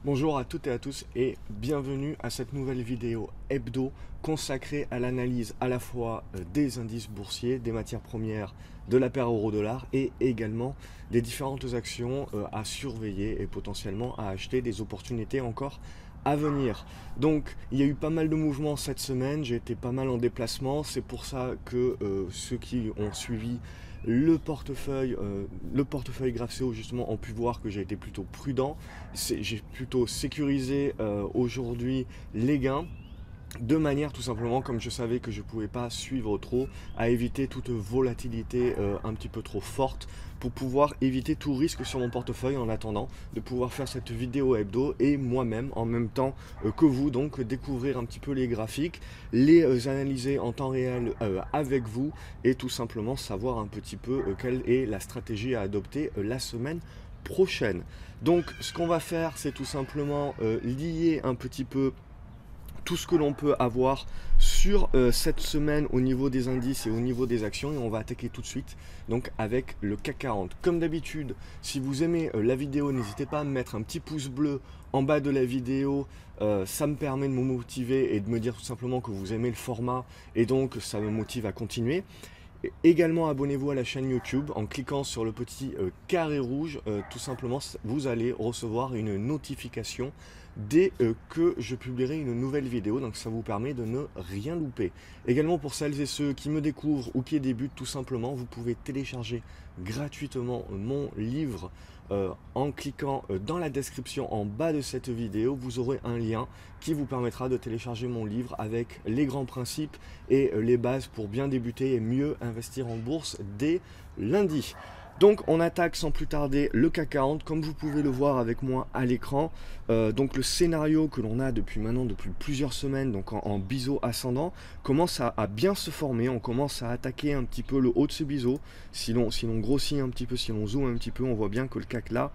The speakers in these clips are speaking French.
Bonjour à toutes et à tous et bienvenue à cette nouvelle vidéo hebdo consacrée à l'analyse à la fois des indices boursiers, des matières premières, de la paire euro-dollar et également des différentes actions à surveiller et potentiellement à acheter, des opportunités encore à venir. Donc il y a eu pas mal de mouvements cette semaine, j'ai été pas mal en déplacement, c'est pour ça que ceux qui ont suivi le portefeuille Grafco justement ont pu voir que j'ai été plutôt prudent, j'ai plutôt sécurisé aujourd'hui les gains de manière tout simplement, comme je savais que je ne pouvais pas suivre trop, à éviter toute volatilité un petit peu trop forte pour pouvoir éviter tout risque sur mon portefeuille en attendant de pouvoir faire cette vidéo hebdo et moi-même en même temps que vous, donc découvrir un petit peu les graphiques, les analyser en temps réel avec vous et tout simplement savoir un petit peu quelle est la stratégie à adopter la semaine prochaine. Donc ce qu'on va faire, c'est tout simplement lier un petit peu tout ce que l'on peut avoir sur cette semaine au niveau des indices et au niveau des actions, et on va attaquer tout de suite donc avec le CAC 40. Comme d'habitude, si vous aimez la vidéo, n'hésitez pas à me mettre un petit pouce bleu en bas de la vidéo, ça me permet de me motiver et de me dire tout simplement que vous aimez le format et donc ça me motive à continuer. Également, abonnez-vous à la chaîne YouTube en cliquant sur le petit carré rouge. Tout simplement, vous allez recevoir une notification dès que je publierai une nouvelle vidéo. Donc, ça vous permet de ne rien louper. Également, pour celles et ceux qui me découvrent ou qui débutent, tout simplement, vous pouvez télécharger gratuitement mon livre en cliquant dans la description en bas de cette vidéo. Vous aurez un lien qui vous permettra de télécharger mon livre avec les grands principes et les bases pour bien débuter et mieux investir en bourse dès lundi. Donc on attaque sans plus tarder le CAC 40, comme vous pouvez le voir avec moi à l'écran. Donc le scénario que l'on a depuis plusieurs semaines, donc en biseau ascendant, commence à bien se former. On commence à attaquer un petit peu le haut de ce biseau. Si l'on grossit un petit peu, si l'on zoome un petit peu, on voit bien que le CAC là,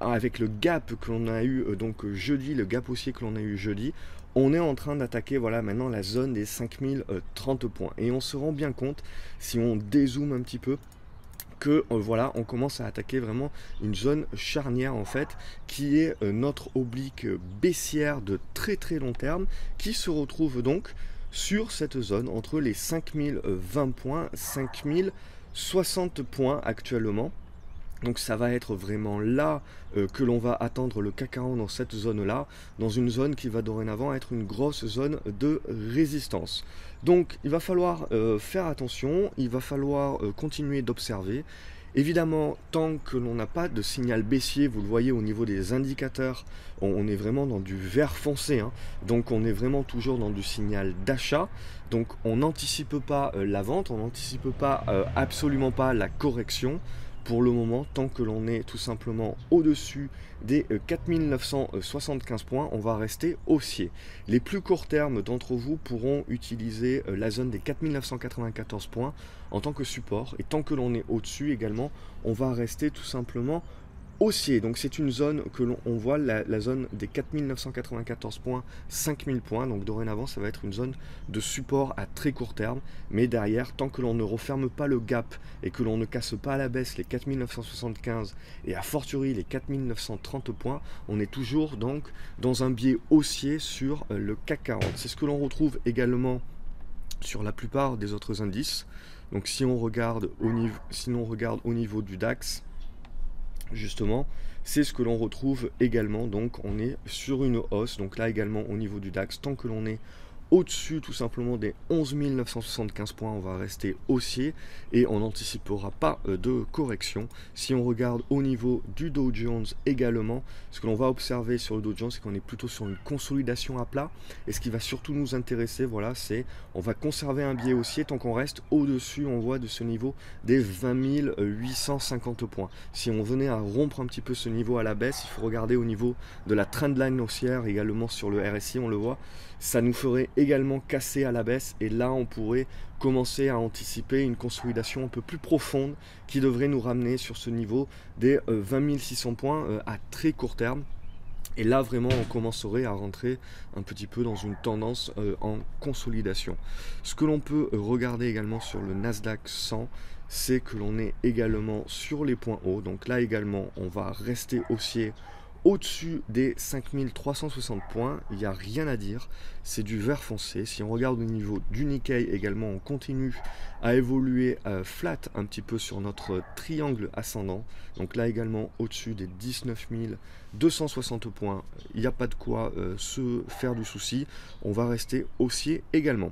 avec le gap que l'on a eu donc jeudi, le gap haussier que l'on a eu jeudi, on est en train d'attaquer voilà maintenant la zone des 5030 points. Et on se rend bien compte, si on dézoome un petit peu, que voilà, on commence à attaquer vraiment une zone charnière en fait, qui est notre oblique baissière de très très long terme, qui se retrouve donc sur cette zone entre les 5020 points, 5060 points actuellement. Donc ça va être vraiment là que l'on va attendre le CAC 40 dans cette zone-là, dans une zone qui va dorénavant être une grosse zone de résistance. Donc il va falloir faire attention, il va falloir continuer d'observer. Évidemment, tant que l'on n'a pas de signal baissier, vous le voyez au niveau des indicateurs, on est vraiment dans du vert foncé, hein. Donc on est vraiment toujours dans du signal d'achat. Donc on n'anticipe pas la vente, on n'anticipe pas absolument pas la correction. Pour le moment, tant que l'on est tout simplement au-dessus des 4975 points, on va rester haussier. Les plus courts termes d'entre vous pourront utiliser la zone des 4994 points en tant que support. Et tant que l'on est au-dessus également, on va rester tout simplement haussier. Donc c'est une zone que l'on voit, la zone des 4994 points, 5000 points. Donc dorénavant, ça va être une zone de support à très court terme. Mais derrière, tant que l'on ne referme pas le gap et que l'on ne casse pas à la baisse les 4975 et a fortiori les 4930 points, on est toujours donc dans un biais haussier sur le CAC 40. C'est ce que l'on retrouve également sur la plupart des autres indices. Donc si on regarde au niveau du DAX, justement, c'est ce que l'on retrouve également. Donc on est sur une hausse, donc là également au niveau du DAX, tant que l'on est au-dessus tout simplement des 11 975 points, on va rester haussier et on n'anticipera pas de correction. Si on regarde au niveau du Dow Jones également, ce que l'on va observer sur le Dow Jones, c'est qu'on est plutôt sur une consolidation à plat. Et ce qui va surtout nous intéresser, voilà, c'est on va conserver un biais haussier tant qu'on reste au-dessus, on voit, de ce niveau des 20 850 points. Si on venait à rompre un petit peu ce niveau à la baisse, il faut regarder au niveau de la trendline haussière également sur le RSI, on le voit, ça nous ferait également casser à la baisse et là on pourrait commencer à anticiper une consolidation un peu plus profonde qui devrait nous ramener sur ce niveau des 20 600 points à très court terme. Et là vraiment on commencerait à rentrer un petit peu dans une tendance en consolidation. Ce que l'on peut regarder également sur le Nasdaq 100, c'est que l'on est également sur les points hauts. Donc là également on va rester haussier Au-dessus des 5360 points, il n'y a rien à dire, c'est du vert foncé. Si on regarde au niveau du Nikkei également, on continue à évoluer flat un petit peu sur notre triangle ascendant. Donc là également, au-dessus des 19 260 points, il n'y a pas de quoi se faire du souci. On va rester haussier également.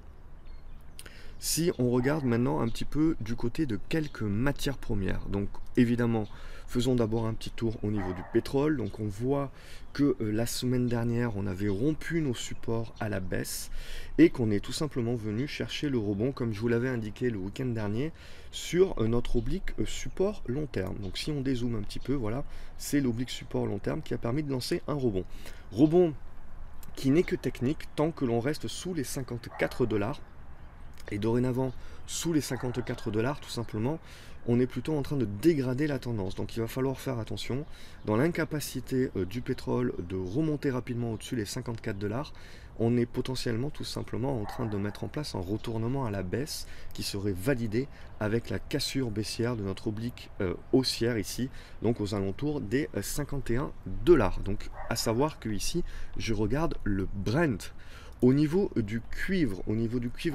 Si on regarde maintenant un petit peu du côté de quelques matières premières, donc évidemment, faisons d'abord un petit tour au niveau du pétrole. Donc on voit que la semaine dernière, on avait rompu nos supports à la baisse et qu'on est tout simplement venu chercher le rebond, comme je vous l'avais indiqué le week-end dernier, sur notre oblique support long terme. Donc si on dézoome un petit peu, voilà, c'est l'oblique support long terme qui a permis de lancer un rebond. Rebond qui n'est que technique tant que l'on reste sous les 54 $. Et dorénavant, sous les 54 $, tout simplement, on est plutôt en train de dégrader la tendance. Donc il va falloir faire attention. Dans l'incapacité du pétrole de remonter rapidement au-dessus des 54 $, on est potentiellement tout simplement en train de mettre en place un retournement à la baisse qui serait validé avec la cassure baissière de notre oblique haussière ici, donc aux alentours des 51 $. Donc à savoir que ici, je regarde le Brent. Au niveau du cuivre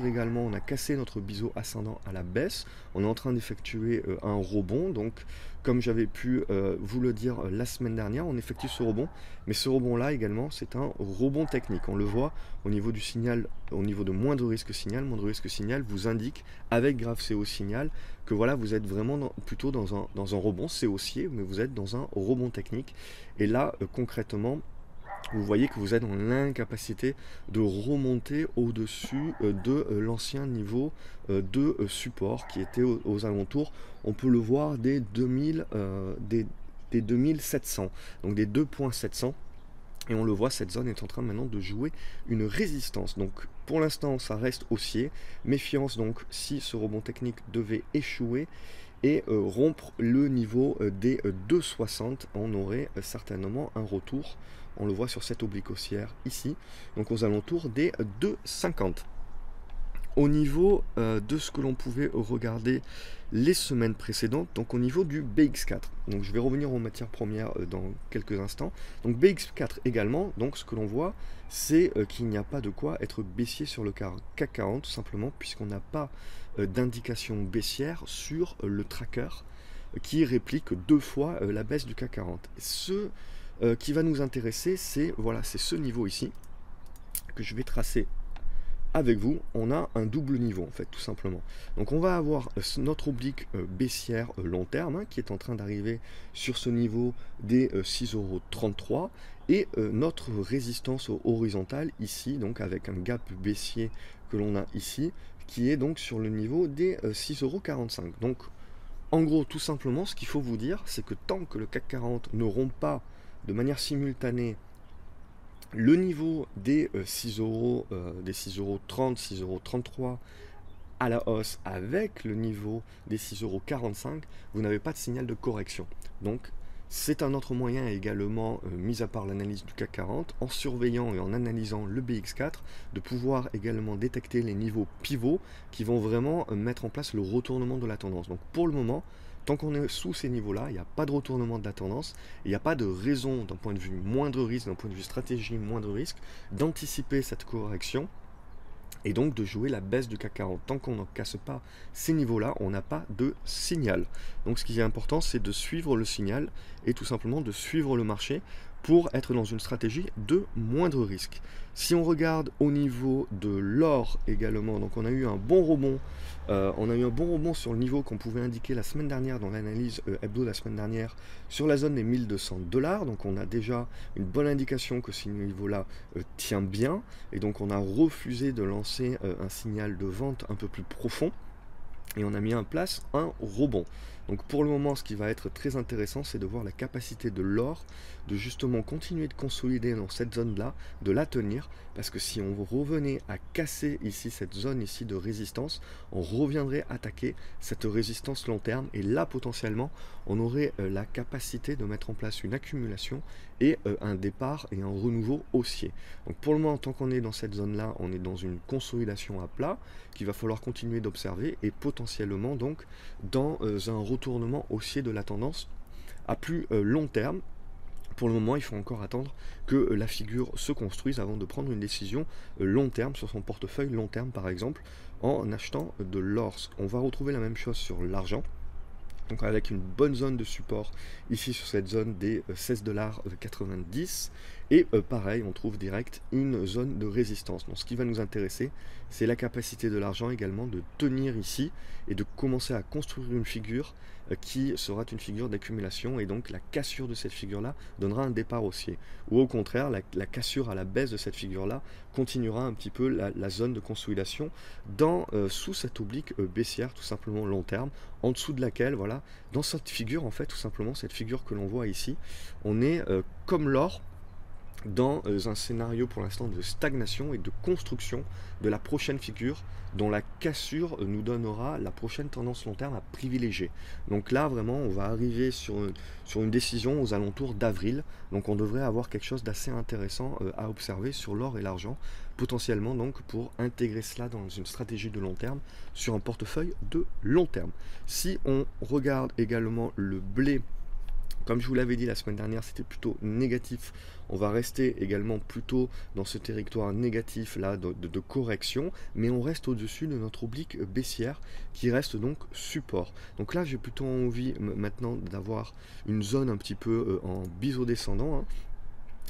également, on a cassé notre biseau ascendant à la baisse. On est en train d'effectuer un rebond. Donc, comme j'avais pu vous le dire la semaine dernière, on effectue ce rebond. Mais ce rebond-là également, c'est un rebond technique. On le voit au niveau du signal, au niveau de moindre risque signal. Moindre risque signal vous indique, avec graphe CO signal, que voilà, vous êtes vraiment plutôt dans un rebond. C'est haussier, mais vous êtes dans un rebond technique. Et là, concrètement, vous voyez que vous êtes dans l'incapacité de remonter au-dessus de l'ancien niveau de support qui était aux alentours, on peut le voir, des 2700, donc des 2.700. Et on le voit, cette zone est en train maintenant de jouer une résistance. Donc pour l'instant, ça reste haussier. Méfiance donc si ce rebond technique devait échouer et rompre le niveau des 2,60, on aurait certainement un retour. On le voit sur cette oblique haussière ici, donc aux alentours des 2,50. Au niveau de ce que l'on pouvait regarder les semaines précédentes, donc au niveau du BX4. Donc je vais revenir aux matières premières dans quelques instants. Donc BX4 également, donc ce que l'on voit, c'est qu'il n'y a pas de quoi être baissier sur le CAC 40, tout simplement, puisqu'on n'a pas d'indication baissière sur le tracker qui réplique deux fois la baisse du CAC 40. Ce qui va nous intéresser, c'est voilà, c'est ce niveau ici que je vais tracer avec vous. On a un double niveau en fait, tout simplement. Donc on va avoir notre oblique baissière long terme qui est en train d'arriver sur ce niveau des 6,33 € et notre résistance horizontale ici, donc avec un gap baissier que l'on a ici, qui est donc sur le niveau des 6,45 €. Donc en gros, tout simplement, ce qu'il faut vous dire, c'est que tant que le CAC 40 ne rompt pas de manière simultanée le niveau des 6 €, des 6,30 €, 6,33 € à la hausse avec le niveau des 6,45 €, vous n'avez pas de signal de correction. Donc c'est un autre moyen également, mis à part l'analyse du CAC 40, en surveillant et en analysant le BX4, de pouvoir également détecter les niveaux pivots qui vont vraiment mettre en place le retournement de la tendance. Donc pour le moment, tant qu'on est sous ces niveaux-là, il n'y a pas de retournement de la tendance, il n'y a pas de raison d'un point de vue moindre risque, d'un point de vue stratégie moindre risque, d'anticiper cette correction et donc de jouer la baisse du CAC 40. Tant qu'on ne casse pas ces niveaux-là, on n'a pas de signal. Donc ce qui est important, c'est de suivre le signal et tout simplement de suivre le marché pour être dans une stratégie de moindre risque. Si on regarde au niveau de l'or également, donc on a eu un bon rebond, sur le niveau qu'on pouvait indiquer la semaine dernière dans l'analyse hebdo la semaine dernière sur la zone des 1200 $. Donc on a déjà une bonne indication que ce niveau-là tient bien et donc on a refusé de lancer un signal de vente un peu plus profond. Et on a mis en place un rebond. Donc pour le moment, ce qui va être très intéressant, c'est de voir la capacité de l'or de justement continuer de consolider dans cette zone-là, de la tenir, parce que si on revenait à casser ici cette zone ici de résistance, on reviendrait attaquer cette résistance long terme, et là potentiellement, on aurait la capacité de mettre en place une accumulation et un départ et un renouveau haussier. Donc pour le moment, tant qu'on est dans cette zone-là, on est dans une consolidation à plat qu'il va falloir continuer d'observer et potentiellement donc dans un retournement haussier de la tendance à plus long terme. Pour le moment, il faut encore attendre que la figure se construise avant de prendre une décision long terme sur son portefeuille long terme par exemple en achetant de l'or. On va retrouver la même chose sur l'argent. Donc avec une bonne zone de support ici sur cette zone des 16,90 $. Et pareil, on trouve direct une zone de résistance. Donc ce qui va nous intéresser, c'est la capacité de l'argent également de tenir ici et de commencer à construire une figure qui sera une figure d'accumulation. Et donc la cassure de cette figure-là donnera un départ haussier. Ou au contraire, la cassure à la baisse de cette figure-là continuera un petit peu la zone de consolidation sous cette oblique baissière tout simplement long terme, en dessous de laquelle, voilà, dans cette figure, en fait, tout simplement, cette figure que l'on voit ici, on est comme l'or dans un scénario pour l'instant de stagnation et de construction de la prochaine figure dont la cassure nous donnera la prochaine tendance long terme à privilégier. Donc là, vraiment, on va arriver sur une décision aux alentours d'avril. Donc on devrait avoir quelque chose d'assez intéressant à observer sur l'or et l'argent, potentiellement donc pour intégrer cela dans une stratégie de long terme sur un portefeuille de long terme. Si on regarde également le blé, comme je vous l'avais dit la semaine dernière, c'était plutôt négatif. On va rester également plutôt dans ce territoire négatif là de correction, mais on reste au-dessus de notre oblique baissière qui reste donc support. Donc là, j'ai plutôt envie maintenant d'avoir une zone un petit peu en biseau descendant, hein,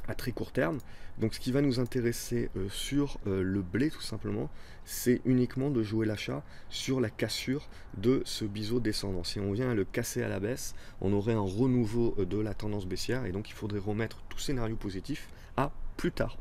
à très court terme. Donc ce qui va nous intéresser sur le blé tout simplement, c'est uniquement de jouer l'achat sur la cassure de ce biseau descendant. Si on vient à le casser à la baisse, on aurait un renouveau de la tendance baissière et donc il faudrait remettre tout scénario positif à plus tard.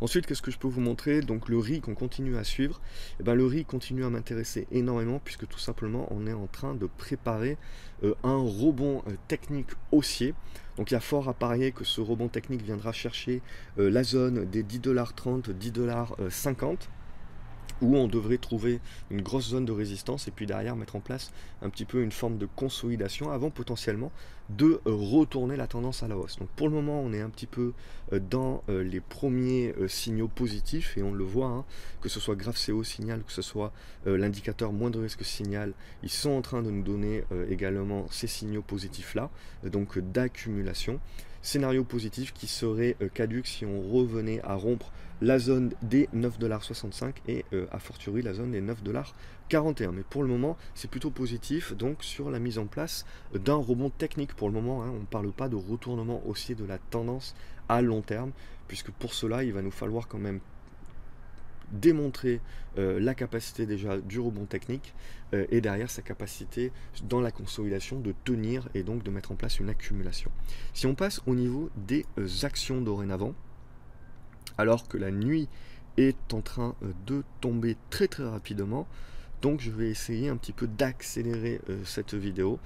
Ensuite, qu'est-ce que je peux vous montrer? Donc le riz qu'on continue à suivre, eh ben, le riz continue à m'intéresser énormément puisque tout simplement on est en train de préparer un rebond technique haussier. Donc il y a fort à parier que ce rebond technique viendra chercher la zone des 10,30 $, 10,50 $, où on devrait trouver une grosse zone de résistance et puis derrière mettre en place un petit peu une forme de consolidation avant potentiellement de retourner la tendance à la hausse. Donc pour le moment on est un petit peu dans les premiers signaux positifs et on le voit, hein, que ce soit GraphCO signal, que ce soit l'indicateur moins de risque signal, ils sont en train de nous donner également ces signaux positifs là, donc d'accumulation. Scénario positif qui serait caduque si on revenait à rompre la zone des 9,65 $ et a fortiori la zone des 9,41 $. Mais pour le moment, c'est plutôt positif donc sur la mise en place d'un rebond technique. Pour le moment, hein, on ne parle pas de retournement haussier de la tendance à long terme, puisque pour cela, il va nous falloir quand même démontrer la capacité déjà du rebond technique et derrière sa capacité dans la consolidation de tenir et donc de mettre en place une accumulation. Si on passe au niveau des actions dorénavant, alors que la nuit est en train de tomber très très rapidement, donc je vais essayer un petit peu d'accélérer cette vidéo.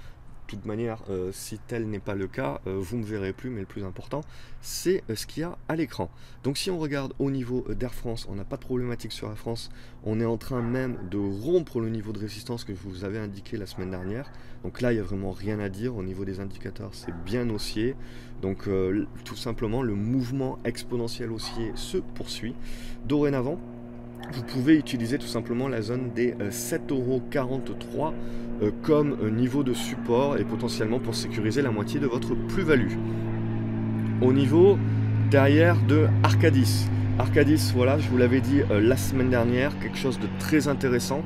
De toute manière, si tel n'est pas le cas, vous ne me verrez plus, mais le plus important, c'est ce qu'il y a à l'écran. Donc si on regarde au niveau d'Air France, on n'a pas de problématique sur Air France, on est en train même de rompre le niveau de résistance que je vous avais indiqué la semaine dernière. Donc là, il n'y a vraiment rien à dire, au niveau des indicateurs, c'est bien haussier. Donc tout simplement, le mouvement exponentiel haussier se poursuit. Dorénavant, vous pouvez utiliser tout simplement la zone des 7,43 € comme niveau de support et potentiellement pour sécuriser la moitié de votre plus-value. Au niveau derrière de Arcadis. Arcadis, voilà, je vous l'avais dit la semaine dernière, quelque chose de très intéressant,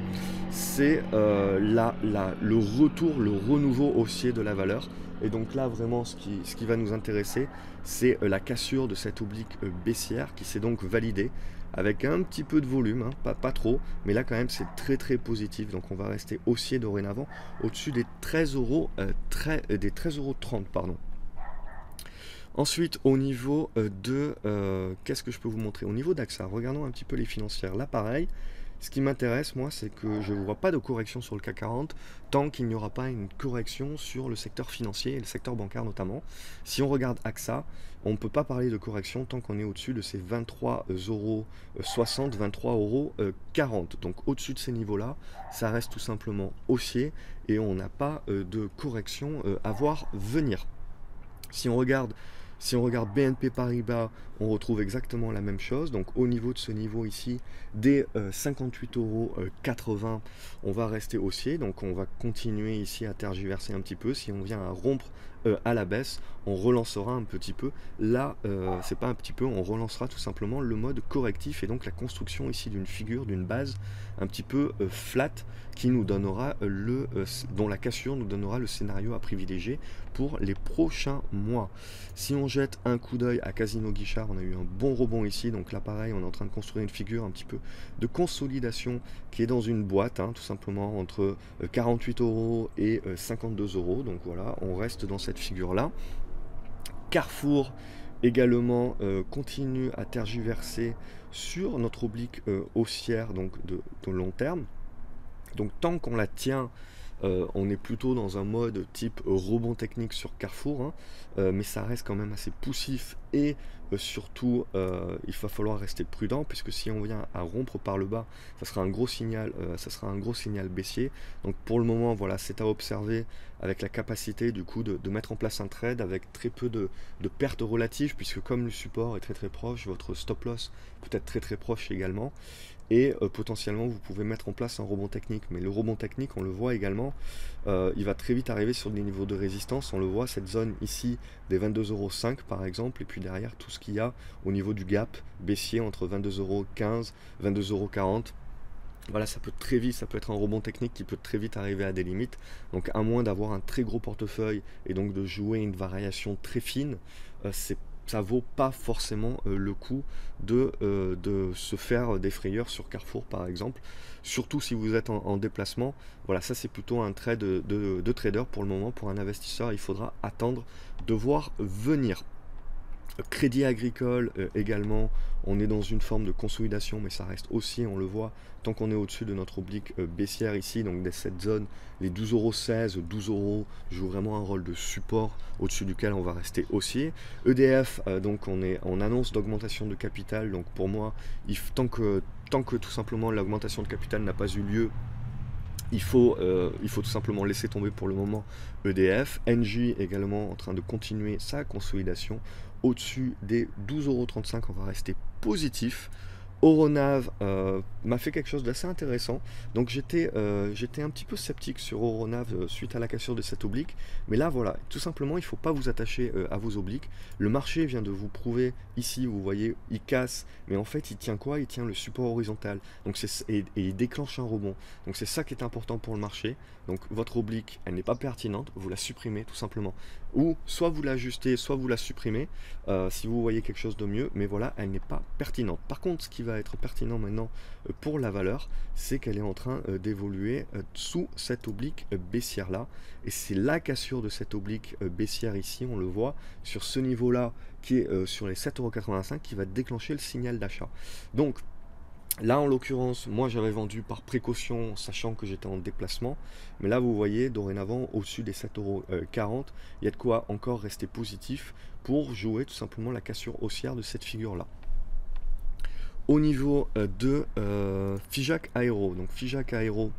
c'est le retour, le renouveau haussier de la valeur. Et donc là, vraiment, ce qui va nous intéresser, c'est la cassure de cette oblique baissière qui s'est donc validée avec un petit peu de volume, hein, pas trop, mais là quand même c'est très très positif. Donc on va rester haussier dorénavant au-dessus des 13,30 €, pardon. Ensuite, au niveau qu'est-ce que je peux vous montrer? Au niveau d'AXA, regardons un petit peu les financières. Là, pareil, ce qui m'intéresse, moi, c'est que je ne vois pas de correction sur le CAC 40 tant qu'il n'y aura pas une correction sur le secteur financier et le secteur bancaire notamment. Si on regarde AXA, on ne peut pas parler de correction tant qu'on est au-dessus de ces 23,60 €, 23,40 €. Donc au-dessus de ces niveaux-là, ça reste tout simplement haussier et on n'a pas de correction à voir venir. Si on regarde BNP Paribas, on retrouve exactement la même chose. Donc au niveau de ce niveau ici, des 58,80 €, on va rester haussier. Donc on va continuer ici à tergiverser un petit peu. Si on vient à rompre à la baisse, on relancera un petit peu, là, c'est pas un petit peu, on relancera tout simplement le mode correctif et donc la construction ici d'une figure, d'une base un petit peu flat qui nous donnera dont la cassure nous donnera le scénario à privilégier pour les prochains mois. Si on jette un coup d'œil à Casino Guichard, on a eu un bon rebond ici, donc là pareil, on est en train de construire une figure un petit peu de consolidation qui est dans une boîte, hein, tout simplement entre 48 € et 52 €, donc voilà, on reste dans cette figure là. Carrefour également continue à tergiverser sur notre oblique haussière, donc de long terme. Donc tant qu'on la tient, on est plutôt dans un mode type rebond technique sur Carrefour, hein, mais ça reste quand même assez poussif et surtout il va falloir rester prudent puisque si on vient à rompre par le bas, ça sera un gros signal, baissier. Donc pour le moment, voilà, c'est à observer avec la capacité du coup de mettre en place un trade avec très peu de pertes relatives puisque comme le support est très proche, votre stop loss peut être très proche également. Et potentiellement vous pouvez mettre en place un rebond technique, mais le rebond technique on le voit également, il va très vite arriver sur des niveaux de résistance, on le voit, cette zone ici des 22,05 € par exemple, et puis derrière tout ce qu'il y a au niveau du gap baissier entre 22,15 €, 22,40 €. Voilà, ça peut très vite, ça peut être un rebond technique qui peut très vite arriver à des limites. Donc à moins d'avoir un très gros portefeuille et donc de jouer une variation très fine, ça vaut pas forcément le coup de se faire des frayeurs sur Carrefour par exemple. Surtout si vous êtes en déplacement. Voilà, ça c'est plutôt un trade de trader pour le moment. Pour un investisseur, il faudra attendre de voir venir. Crédit Agricole également, on est dans une forme de consolidation, mais ça reste aussi, on le voit, tant qu'on est au-dessus de notre oblique baissière ici, donc de cette zone, les 12,16 €, 12 € jouent vraiment un rôle de support au-dessus duquel on va rester haussier. EDF, donc on annonce d'augmentation de capital, donc pour moi, tant que tout simplement l'augmentation de capital n'a pas eu lieu, il faut tout simplement laisser tomber pour le moment EDF. Engie également en train de continuer sa consolidation au-dessus des 12,35 €, on va rester positif. Euronav m'a fait quelque chose d'assez intéressant. Donc j'étais un petit peu sceptique sur Euronav suite à la cassure de cette oblique. Mais là voilà, tout simplement il ne faut pas vous attacher à vos obliques. Le marché vient de vous prouver ici, vous voyez, il casse. Mais en fait il tient quoi? Il tient le support horizontal. Donc et il déclenche un rebond. Donc c'est ça qui est important pour le marché. Donc votre oblique, elle n'est pas pertinente, vous la supprimez tout simplement. Ou soit vous l'ajustez, soit vous la supprimez si vous voyez quelque chose de mieux. Mais voilà, elle n'est pas pertinente. Par contre, ce qui va être pertinent maintenant pour la valeur, c'est qu'elle est en train d'évoluer sous cette oblique baissière là, et c'est la cassure de cette oblique baissière ici, on le voit sur ce niveau là qui est sur les 7,85 € qui va déclencher le signal d'achat. Donc là, en l'occurrence, moi j'avais vendu par précaution, sachant que j'étais en déplacement. Mais là, vous voyez, dorénavant, au-dessus des 7,40 €, il y a de quoi encore rester positif pour jouer tout simplement la cassure haussière de cette figure-là. Au niveau de Figeac Aéro, donc Figeac Aéro,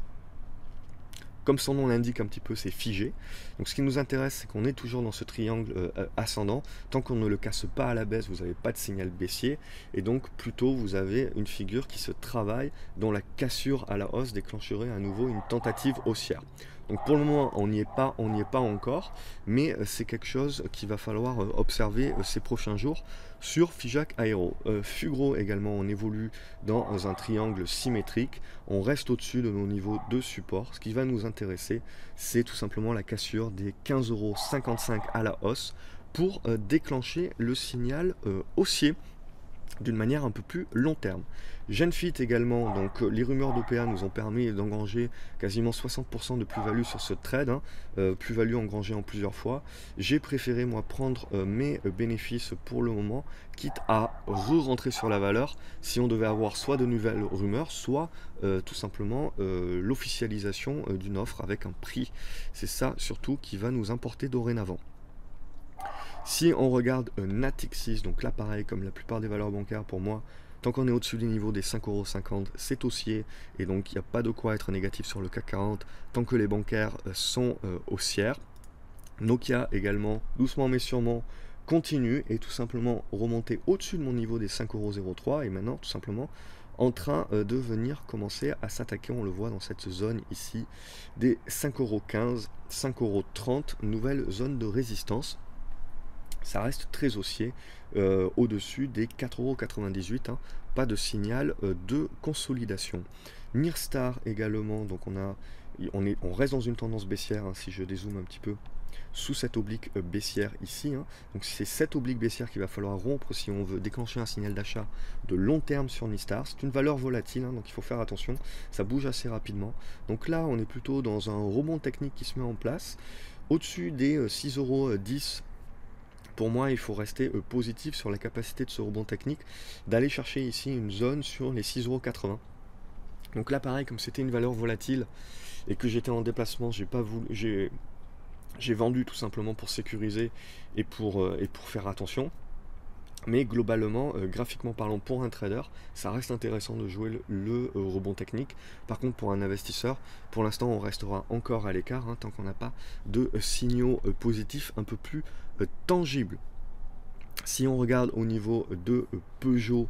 comme son nom l'indique un petit peu, c'est figé. Donc ce qui nous intéresse, c'est qu'on est toujours dans ce triangle ascendant. Tant qu'on ne le casse pas à la baisse, vous n'avez pas de signal baissier. Et donc plutôt, vous avez une figure qui se travaille, dont la cassure à la hausse déclencherait à nouveau une tentative haussière. Donc pour le moment, on n'y est pas encore, mais c'est quelque chose qu'il va falloir observer ces prochains jours sur Figeac Aéro. Fugro également, on évolue dans un triangle symétrique, on reste au-dessus de nos niveaux de support. Ce qui va nous intéresser, c'est tout simplement la cassure des 15,55 € à la hausse pour déclencher le signal haussier d'une manière un peu plus long terme. Genfit également, donc les rumeurs d'OPA nous ont permis d'engranger quasiment 60% de plus-value sur ce trade, hein, plus-value engrangée en plusieurs fois. J'ai préféré moi prendre mes bénéfices pour le moment, quitte à re-rentrer sur la valeur si on devait avoir soit de nouvelles rumeurs, soit tout simplement l'officialisation d'une offre avec un prix. C'est ça surtout qui va nous importer dorénavant. Si on regarde Natixis, donc là pareil, comme la plupart des valeurs bancaires pour moi, tant qu'on est au-dessus du niveau des 5,50 €, c'est haussier, et donc il n'y a pas de quoi être négatif sur le CAC 40 tant que les bancaires sont haussières. Nokia également, doucement mais sûrement, continue et tout simplement remonter au-dessus de mon niveau des 5,03 € et maintenant tout simplement en train de venir commencer à s'attaquer, on le voit dans cette zone ici, des 5,15 €, 5,30 €, nouvelle zone de résistance. Ça reste très haussier, au-dessus des 4,98 €, hein, pas de signal de consolidation. Nirstar également, donc on reste dans une tendance baissière, hein, si je dézoome un petit peu, sous cette oblique baissière ici, hein. Donc c'est cette oblique baissière qu'il va falloir rompre si on veut déclencher un signal d'achat de long terme sur Nistar. C'est une valeur volatile, hein, donc il faut faire attention, ça bouge assez rapidement. Donc là on est plutôt dans un rebond technique qui se met en place. Au-dessus des 6,10 €, pour moi, il faut rester positif sur la capacité de ce rebond technique, d'aller chercher ici une zone sur les 6,80 €. Donc là, pareil, comme c'était une valeur volatile et que j'étais en déplacement, j'ai vendu tout simplement pour sécuriser et pour faire attention. Mais globalement, graphiquement parlant, pour un trader, ça reste intéressant de jouer le rebond technique. Par contre, pour un investisseur, pour l'instant, on restera encore à l'écart, hein, tant qu'on n'a pas de signaux positifs un peu plus tangibles. Si on regarde au niveau de Peugeot,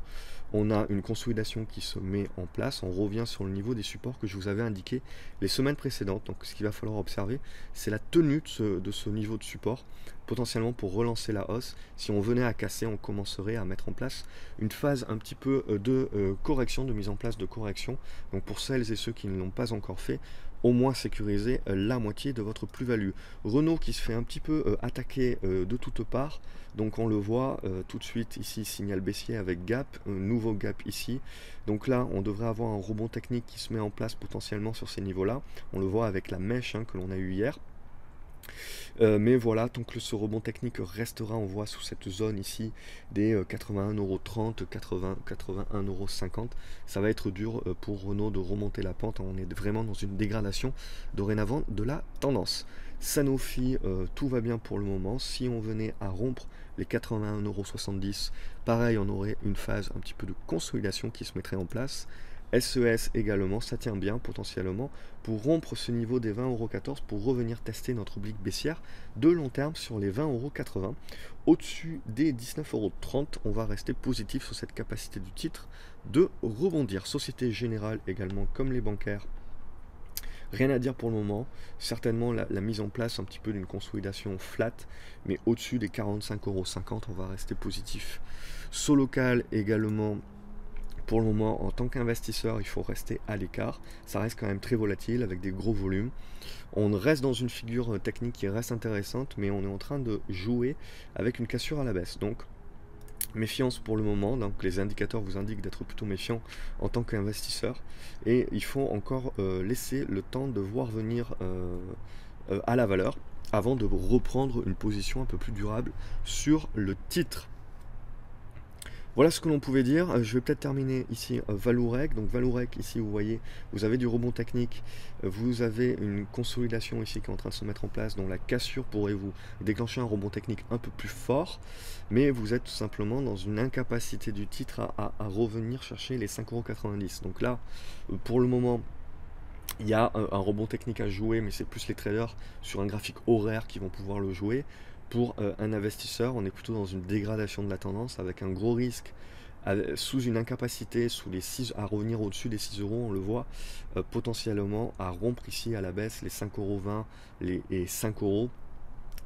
on a une consolidation qui se met en place. On revient sur le niveau des supports que je vous avais indiqué les semaines précédentes. Donc ce qu'il va falloir observer, c'est la tenue de ce niveau de support, potentiellement pour relancer la hausse. Si on venait à casser, on commencerait à mettre en place une phase un petit peu de correction, de mise en place de correction. Donc pour celles et ceux qui ne l'ont pas encore fait, au moins sécuriser la moitié de votre plus-value. Renault qui se fait un petit peu attaquer de toutes parts. Donc on le voit tout de suite ici, signal baissier avec gap, nouveau gap ici. Donc là, on devrait avoir un rebond technique qui se met en place potentiellement sur ces niveaux-là. On le voit avec la mèche, hein, que l'on a eu hier. Mais voilà, tant que ce rebond technique restera, on voit sous cette zone ici des 81,30 €, 81,50 €, ça va être dur pour Renault de remonter la pente. On est vraiment dans une dégradation dorénavant de la tendance. Sanofi, tout va bien pour le moment. Si on venait à rompre les 81,70 €, pareil, on aurait une phase un petit peu de consolidation qui se mettrait en place. SES également, ça tient bien potentiellement pour rompre ce niveau des 20,14 € pour revenir tester notre oblique baissière de long terme sur les 20,80 €. Au-dessus des 19,30 €, on va rester positif sur cette capacité du titre de rebondir. Société Générale également, comme les bancaires. Rien à dire pour le moment, certainement la mise en place un petit peu d'une consolidation flat, mais au-dessus des 45,50 €, on va rester positif. Solocal également. Pour le moment, en tant qu'investisseur, il faut rester à l'écart. Ça reste quand même très volatile avec des gros volumes. On reste dans une figure technique qui reste intéressante, mais on est en train de jouer avec une cassure à la baisse. Donc, méfiance pour le moment. Donc, les indicateurs vous indiquent d'être plutôt méfiant en tant qu'investisseur. Et il faut encore laisser le temps de voir venir à la valeur avant de reprendre une position un peu plus durable sur le titre. Voilà ce que l'on pouvait dire. Je vais peut-être terminer ici Vallourec. Donc Vallourec, ici vous voyez, vous avez du rebond technique, vous avez une consolidation ici qui est en train de se mettre en place, dont la cassure pourrait vous déclencher un rebond technique un peu plus fort, mais vous êtes tout simplement dans une incapacité du titre à revenir chercher les 5,90 €. Donc là, pour le moment, il y a un rebond technique à jouer, mais c'est plus les traders sur un graphique horaire qui vont pouvoir le jouer. Pour un investisseur, on est plutôt dans une dégradation de la tendance avec un gros risque, sous une incapacité à revenir au-dessus des 6 €, on le voit, potentiellement à rompre ici à la baisse les 5,20 € et 5 €,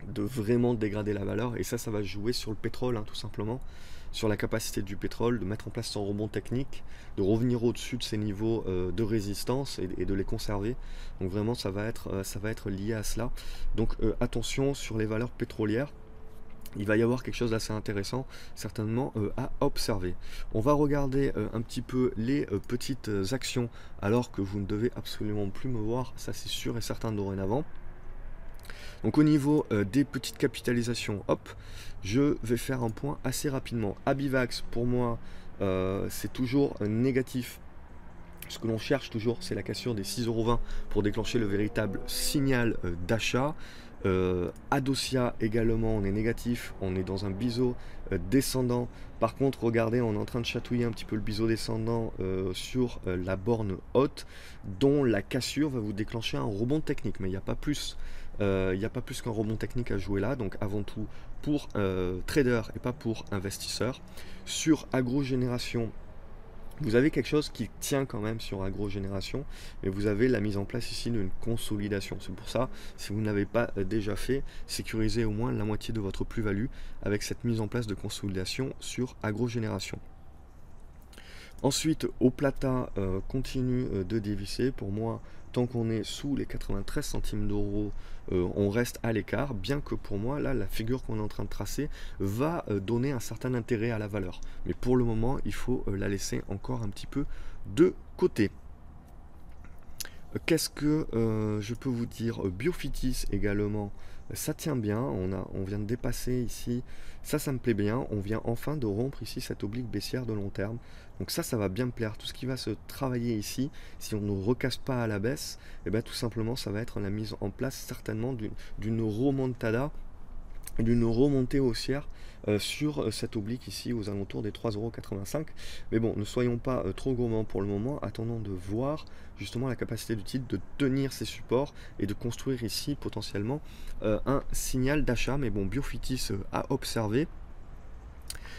de vraiment dégrader la valeur. Et ça va jouer sur le pétrole, hein, tout simplement, sur la capacité du pétrole de mettre en place son rebond technique, de revenir au-dessus de ces niveaux de résistance et de les conserver. Donc vraiment, ça va être lié à cela. Donc attention sur les valeurs pétrolières. Il va y avoir quelque chose d'assez intéressant, certainement, à observer. On va regarder un petit peu les petites actions, alors que vous ne devez absolument plus me voir, ça c'est sûr et certain dorénavant. Donc au niveau des petites capitalisations, hop, je vais faire un point assez rapidement. Abivax, pour moi, c'est toujours négatif. Ce que l'on cherche toujours, c'est la cassure des 6,20 € pour déclencher le véritable signal d'achat. Adosia également, on est négatif, on est dans un biseau descendant. Par contre, regardez, on est en train de chatouiller un petit peu le biseau descendant sur la borne haute, dont la cassure va vous déclencher un rebond technique. Mais il n'y a pas plus. Qu'un rebond technique à jouer là, donc avant tout pour trader et pas pour investisseur. Sur Agrogénération, Vous avez quelque chose qui tient quand même sur Agrogénération, mais vous avez la mise en place ici d'une consolidation. C'est pour ça, si vous n'avez pas déjà fait, sécurisez au moins la moitié de votre plus-value avec cette mise en place de consolidation sur Agrogénération. Ensuite, Oplata continue de dévisser. Pour moi, tant qu'on est sous les 93 centimes d'euros, on reste à l'écart, bien que pour moi, là, la figure qu'on est en train de tracer va donner un certain intérêt à la valeur. Mais pour le moment, il faut la laisser encore un petit peu de côté. Qu'est-ce que je peux vous dire? Biofitis également, ça tient bien, on vient de dépasser ici, ça me plaît bien, on vient enfin de rompre ici cette oblique baissière de long terme, donc ça va bien me plaire. Tout ce qui va se travailler ici, si on ne recasse pas à la baisse, et bien tout simplement ça va être la mise en place certainement d'une remontada, d'une remontée haussière sur cette oblique ici aux alentours des 3,85 €. Mais bon, ne soyons pas trop gourmands pour le moment, attendons de voir justement la capacité du titre de tenir ses supports et de construire ici potentiellement un signal d'achat. Mais bon, Biofitis à observer.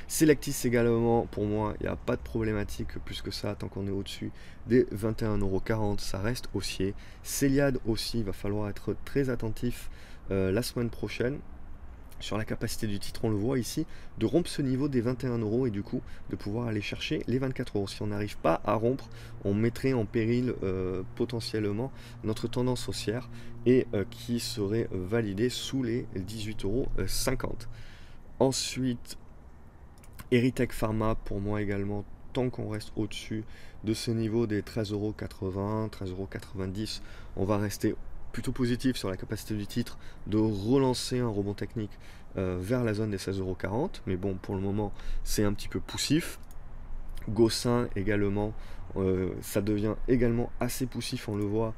Selectis également, pour moi, il n'y a pas de problématique plus que ça, tant qu'on est au-dessus des 21,40 €, ça reste haussier. Céliade aussi, il va falloir être très attentif la semaine prochaine. Sur la capacité du titre, on le voit ici, de rompre ce niveau des 21 € et du coup de pouvoir aller chercher les 24 €. Si on n'arrive pas à rompre, on mettrait en péril potentiellement notre tendance haussière et qui serait validée sous les 18,50 €. Ensuite, Erytech Pharma, pour moi également, tant qu'on reste au-dessus de ce niveau des 13,80 €, 13,90 €, on va rester plutôt positif sur la capacité du titre de relancer un rebond technique vers la zone des 16,40 €. Mais bon, pour le moment, c'est un petit peu poussif. Gossin également, ça devient également assez poussif, on le voit,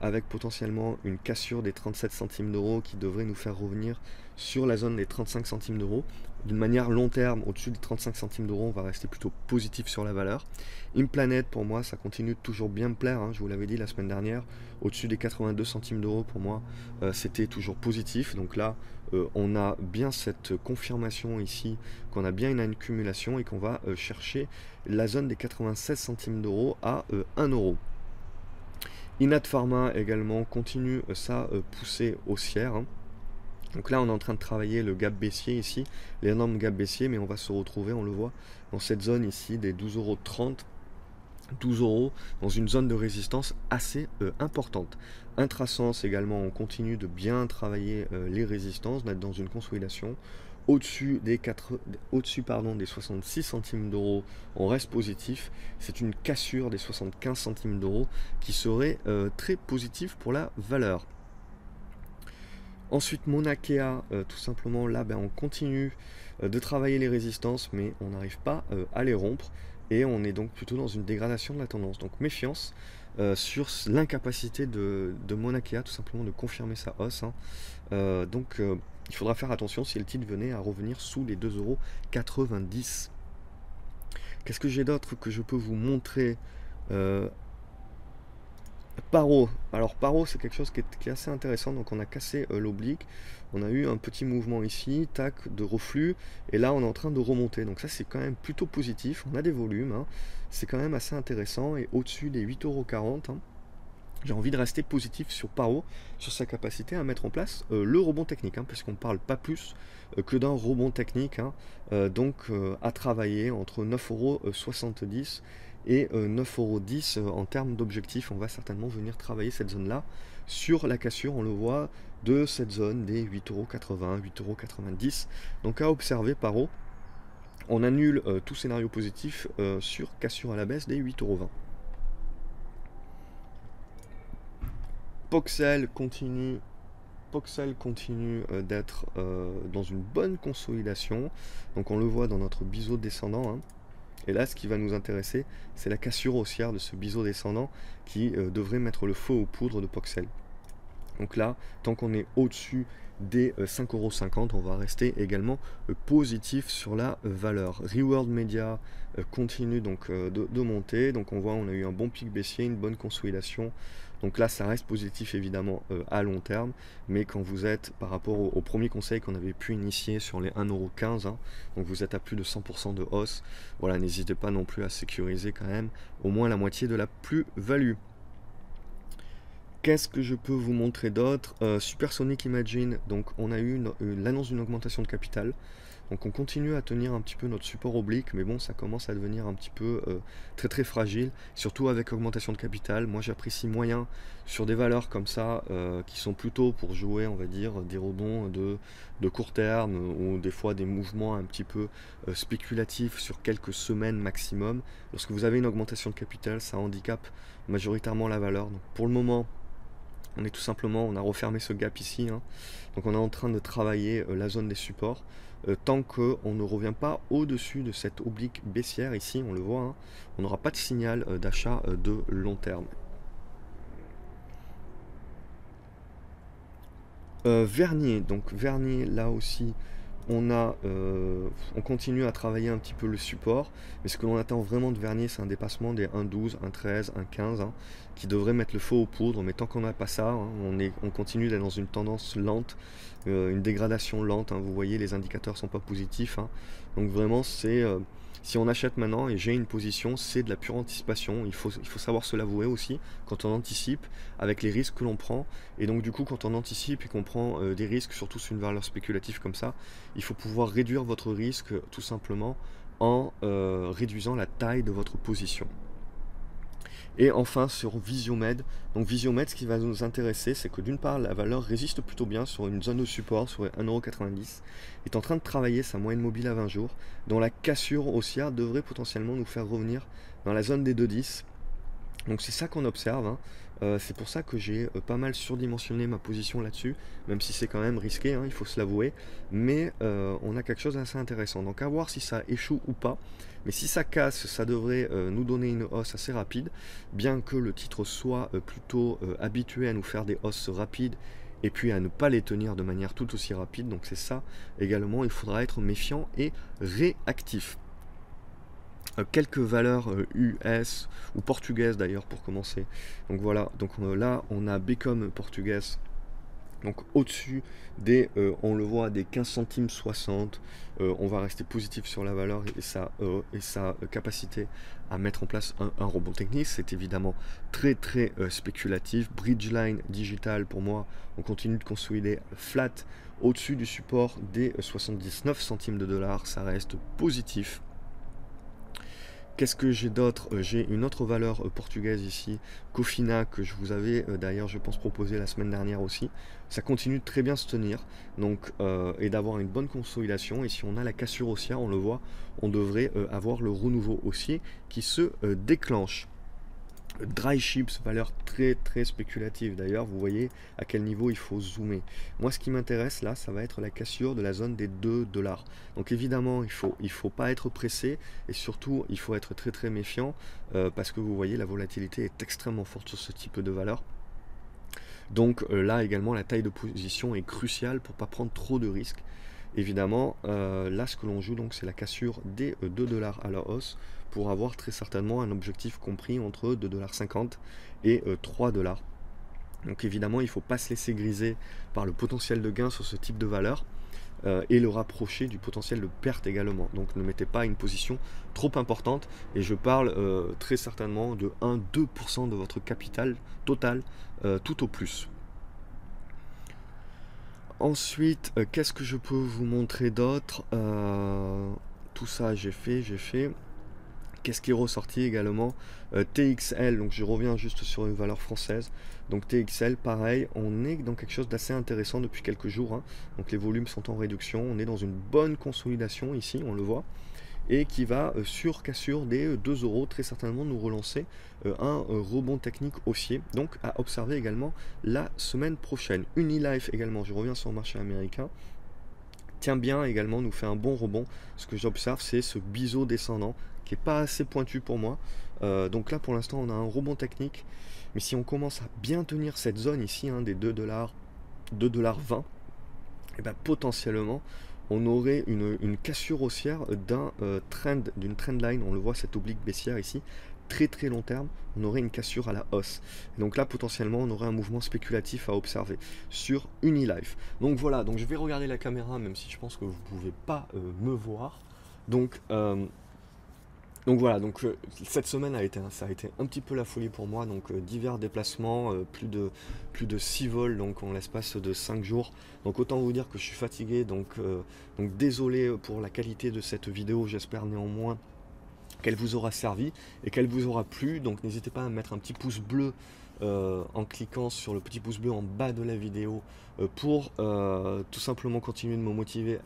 avec potentiellement une cassure des 37 centimes d'euros qui devrait nous faire revenir sur la zone des 35 centimes d'euros. D'une manière long terme, au-dessus des 35 centimes d'euros, on va rester plutôt positif sur la valeur. Implanet, pour moi, ça continue de toujours bien me plaire, hein, je vous l'avais dit la semaine dernière, au-dessus des 82 centimes d'euros, pour moi, c'était toujours positif. Donc là, on a bien cette confirmation ici qu'on a bien une accumulation et qu'on va chercher la zone des 96 centimes d'euros à 1 €. Inat Pharma également continue sa poussée haussière, hein. Donc là, on est en train de travailler le gap baissier ici, l'énorme gap baissier, mais on va se retrouver, on le voit, dans cette zone ici des 12,30 €, 12 € dans une zone de résistance assez importante. Intrasens également, on continue de bien travailler les résistances, d'être dans une consolidation. Au-dessus des 66 centimes d'euros, on reste positif. C'est une cassure des 75 centimes d'euros qui serait très positif pour la valeur. Ensuite, Monakea, tout simplement, là, on continue de travailler les résistances, mais on n'arrive pas à les rompre. Et on est donc plutôt dans une dégradation de la tendance. Donc méfiance sur l'incapacité de Monakea, tout simplement, de confirmer sa hausse, hein. Il faudra faire attention si le titre venait à revenir sous les 2,90 €. Qu'est-ce que j'ai d'autre que je peux vous montrer? Paro. Alors Paro, c'est quelque chose qui est assez intéressant. Donc on a cassé l'oblique, on a eu un petit mouvement ici, tac, de reflux, et là on est en train de remonter. Donc ça c'est quand même plutôt positif, on a des volumes, hein. C'est quand même assez intéressant, et au-dessus des 8,40 €, hein, j'ai envie de rester positif sur Paro, sur sa capacité à mettre en place le rebond technique, hein, parce qu'on ne parle pas plus que d'un rebond technique, hein, à travailler entre 9,70 € et 9,10 € en termes d'objectifs. On va certainement venir travailler cette zone-là sur la cassure, on le voit, de cette zone des 8,80 €, 8,90 €. Donc à observer Paro, on annule tout scénario positif sur cassure à la baisse des 8,20 €. Poxel continue d'être dans une bonne consolidation. Donc on le voit dans notre biseau descendant, hein. Et là, ce qui va nous intéresser, c'est la cassure haussière de ce biseau descendant qui devrait mettre le feu aux poudres de Poxel. Donc là, tant qu'on est au-dessus des 5,50 €. On va rester également positif sur la valeur. Reward Media continue donc de monter. Donc on voit, on a eu un bon pic baissier, une bonne consolidation. Donc là, ça reste positif évidemment à long terme, mais quand vous êtes par rapport au premier conseil qu'on avait pu initier sur les 1,15 €, hein, donc vous êtes à plus de 100% de hausse, voilà, n'hésitez pas non plus à sécuriser quand même au moins la moitié de la plus-value. Qu'est-ce que je peux vous montrer d'autre? Supersonic Imagine, donc on a eu l'annonce d'une augmentation de capital. Donc on continue à tenir un petit peu notre support oblique, mais bon, ça commence à devenir un petit peu très très fragile, surtout avec augmentation de capital. Moi j'apprécie moyen sur des valeurs comme ça, qui sont plutôt pour jouer, on va dire, des rebonds de court terme, ou des fois des mouvements un petit peu spéculatifs sur quelques semaines maximum. Lorsque vous avez une augmentation de capital, ça handicape majoritairement la valeur. Donc pour le moment, on est tout simplement, on a refermé ce gap ici, hein. Donc on est en train de travailler la zone des supports. Tant qu'on ne revient pas au-dessus de cette oblique baissière, ici on le voit, hein, on n'aura pas de signal d'achat de long terme. Vernier, donc Vernier là aussi on continue à travailler un petit peu le support, mais ce que l'on attend vraiment de Vernier, c'est un dépassement des 1,12, 1,13, 1,15, hein, qui devrait mettre le feu aux poudres, mais tant qu'on n'a pas ça, hein, on continue d'être dans une tendance lente, une dégradation lente, hein. Vous voyez, les indicateurs sont pas positifs, hein. Donc vraiment c'est si on achète maintenant et j'ai une position, c'est de la pure anticipation. Il faut savoir se l'avouer aussi quand on anticipe avec les risques que l'on prend. Et donc du coup, quand on anticipe et qu'on prend des risques, surtout sur une valeur spéculative comme ça, il faut pouvoir réduire votre risque tout simplement en réduisant la taille de votre position. Et enfin sur Visiomed, donc Visiomed, ce qui va nous intéresser, c'est que d'une part la valeur résiste plutôt bien sur une zone de support sur 1,90 €, est en train de travailler sa moyenne mobile à 20 jours, dont la cassure haussière devrait potentiellement nous faire revenir dans la zone des 2,10. Donc c'est ça qu'on observe, hein. C'est pour ça que j'ai pas mal surdimensionné ma position là-dessus, même si c'est quand même risqué, hein, il faut se l'avouer. Mais on a quelque chose d'assez intéressant. Donc à voir si ça échoue ou pas. Mais si ça casse, ça devrait nous donner une hausse assez rapide, bien que le titre soit plutôt habitué à nous faire des hausses rapides et puis à ne pas les tenir de manière tout aussi rapide. Donc c'est ça également, il faudra être méfiant et réactif. Quelques valeurs US ou portugaises d'ailleurs pour commencer. Donc voilà, donc là on a Becom portugaise, donc au-dessus des, on le voit, des 15 centimes 60. On va rester positif sur la valeur et sa capacité à mettre en place un rebond technique. C'est évidemment très très spéculatif. Bridgeline Digital, pour moi, on continue de consolider flat au-dessus du support des 79 centimes de dollars. Ça reste positif. Qu'est-ce que j'ai d'autre? J'ai une autre valeur portugaise ici, Cofina, que je vous avais d'ailleurs, je pense, proposé la semaine dernière aussi. Ça continue de très bien se tenir, donc, et d'avoir une bonne consolidation. Et si on a la cassure haussière, on le voit, on devrait avoir le renouveau haussier qui se déclenche. Dry chips, valeur très très spéculative. D'ailleurs, vous voyez à quel niveau il faut zoomer. Moi, ce qui m'intéresse là, ça va être la cassure de la zone des 2 $. Donc évidemment, il faut pas être pressé et surtout, il faut être très très méfiant parce que vous voyez, la volatilité est extrêmement forte sur ce type de valeur. Donc là également, la taille de position est cruciale pour pas prendre trop de risques. Évidemment, là, ce que l'on joue, donc, c'est la cassure des 2 $ à la hausse pour avoir très certainement un objectif compris entre 2,50 $ et 3 $. Donc évidemment, il ne faut pas se laisser griser par le potentiel de gain sur ce type de valeur et le rapprocher du potentiel de perte également. Donc ne mettez pas une position trop importante, et je parle très certainement de 1-2% de votre capital total tout au plus. Ensuite, qu'est-ce que je peux vous montrer d'autre? Tout ça, j'ai fait. Qu'est-ce qui est ressorti également? TXL, donc je reviens juste sur une valeur française. Donc TXL, pareil, on est dans quelque chose d'assez intéressant depuis quelques jours, hein. Donc les volumes sont en réduction, on est dans une bonne consolidation ici, on le voit, et qui va sur cassure des 2 € très certainement nous relancer un rebond technique haussier, donc à observer également la semaine prochaine. Unilife également, je reviens sur le marché américain, tient bien également, nous fait un bon rebond. Ce que j'observe, c'est ce biseau descendant qui n'est pas assez pointu pour moi. Donc là, pour l'instant, on a un rebond technique. Mais si on commence à bien tenir cette zone ici, hein, des 2 $, 2,20 $, et ben potentiellement on aurait une cassure haussière d'une trendline, on le voit cette oblique baissière ici, très très long terme, on aurait une cassure à la hausse. Et donc là potentiellement on aurait un mouvement spéculatif à observer sur Unilife. Donc voilà, donc je vais regarder la caméra même si je pense que vous ne pouvez pas me voir. Donc voilà, cette semaine ça a été un petit peu la folie pour moi, donc divers déplacements, plus de 6 vols donc en l'espace de 5 jours. Donc autant vous dire que je suis fatigué, donc désolé pour la qualité de cette vidéo, j'espère néanmoins qu'elle vous aura servi et qu'elle vous aura plu. Donc n'hésitez pas à mettre un petit pouce bleu en cliquant sur le petit pouce bleu en bas de la vidéo pour tout simplement continuer de me motiver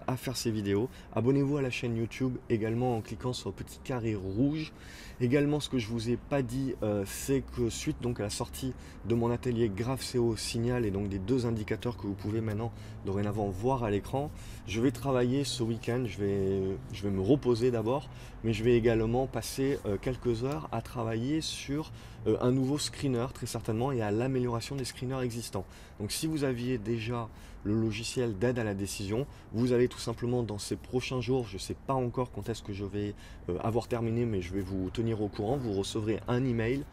à faire ces vidéos. Abonnez-vous à la chaîne YouTube également en cliquant sur le petit carré rouge. Également, ce que je vous ai pas dit, c'est que suite donc à la sortie de mon atelier GraphCO Signal et donc des 2 indicateurs que vous pouvez maintenant dorénavant voir à l'écran, je vais travailler ce week-end. Je vais me reposer d'abord, mais je vais également passer quelques heures à travailler sur un nouveau screener très certainement et à l'amélioration des screeners existants. Donc si vous aviez déjà le logiciel d'aide à la décision, vous allez tout simplement dans ces prochains jours, je ne sais pas encore quand est-ce que je vais avoir terminé, mais je vais vous tenir au courant, vous recevrez un email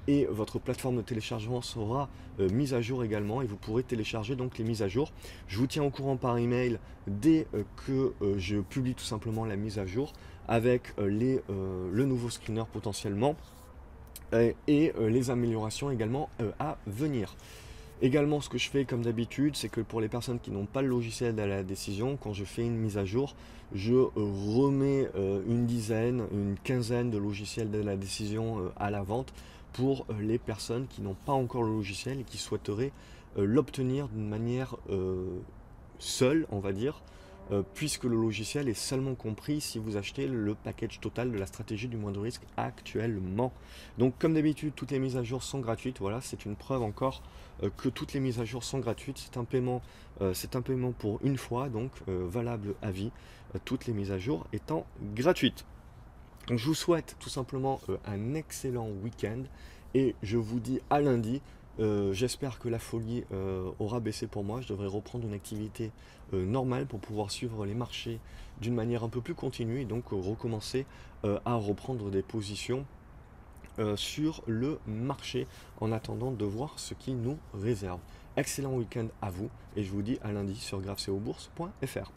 et votre plateforme de téléchargement sera mise à jour également et vous pourrez télécharger donc les mises à jour. Je vous tiens au courant par email dès que je publie tout simplement la mise à jour avec le nouveau screener potentiellement et les améliorations également à venir. Également, ce que je fais comme d'habitude, c'est que pour les personnes qui n'ont pas le logiciel d'aide à la décision, quand je fais une mise à jour, je remets une dizaine, une quinzaine de logiciels d'aide à la décision à la vente pour les personnes qui n'ont pas encore le logiciel et qui souhaiteraient l'obtenir d'une manière seule, on va dire, puisque le logiciel est seulement compris si vous achetez le package total de la stratégie du moindre risque actuellement. Donc comme d'habitude, toutes les mises à jour sont gratuites. Voilà, c'est une preuve encore que toutes les mises à jour sont gratuites. C'est un paiement pour une fois, donc valable à vie, toutes les mises à jour étant gratuites. Donc je vous souhaite tout simplement un excellent week-end et je vous dis à lundi. J'espère que la folie aura baissé pour moi. Je devrais reprendre une activité normale pour pouvoir suivre les marchés d'une manière un peu plus continue et donc recommencer à reprendre des positions sur le marché en attendant de voir ce qui nous réserve. Excellent week-end à vous et je vous dis à lundi sur graphcobourse.fr.